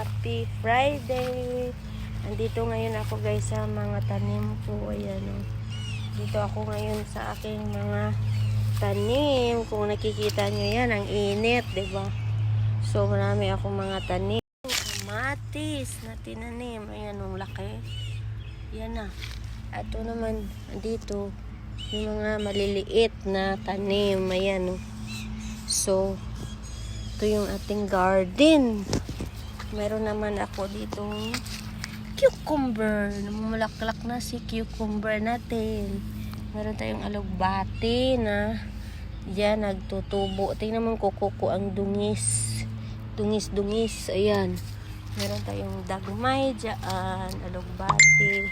Happy Friday! Andito ngayon ako guys sa mga tanim ko. Ayan o. Dito ako ngayon sa aking mga tanim. Kung nakikita nyo yan, ang init, diba? So marami akong mga tanim. Kamatis na tinanim. Ayan o, laki. Yan na. Ito naman, dito, yung mga maliliit na tanim. Ayan o. So, ito yung ating garden. Meron naman ako ditong cucumber. Namumulaklak na si cucumber natin. Meron tayong alugbati na yan, nagtutubo. Tingnan mo kukuko ang dungis. Dungis. Ayan. Meron tayong dagmay dyan, alugbati.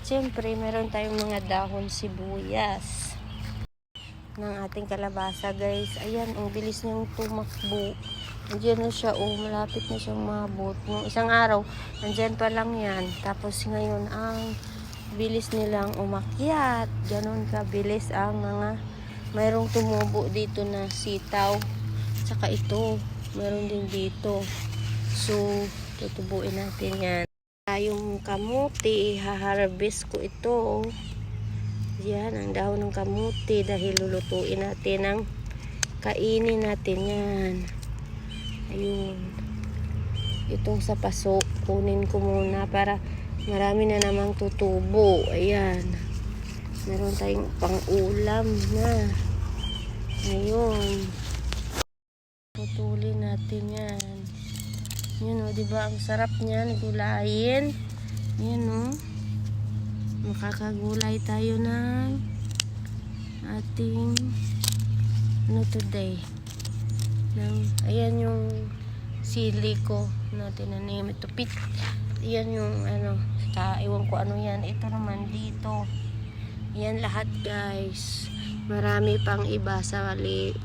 Siyempre, meron tayong mga dahon sibuyas ng ating kalabasa, guys. Ayan, ang bilis niyang tumakbo. Andiyan na siya, malapit na siyang mabot. Nung isang araw, andyan pa lang yan. Tapos ngayon, ang bilis nilang umakyat. Ganon kabilis ang mga mayroong tumubo dito na sitaw. Tsaka ito, meron din dito. So, tutubuin natin yan. Yung kamuti, haharvest ko ito. Yan, ang dahon ng kamuti dahil lulutuin natin ang kainin natin yan. Ayun. Itong sa paso, kunin ko muna para marami na namang tutubo. Ayan. Meron tayong pang-ulam na. Ayun. Putulin natin yan. Yun o, diba? Ang sarap niya, nagulayin. Yan o. Makakagulay tayo ng ating today. Ayan yung sili ko na tinanim. Ito ayan yung ewan ko ano yan. Ito naman dito. Yan lahat guys. Marami pang iba sa paligid.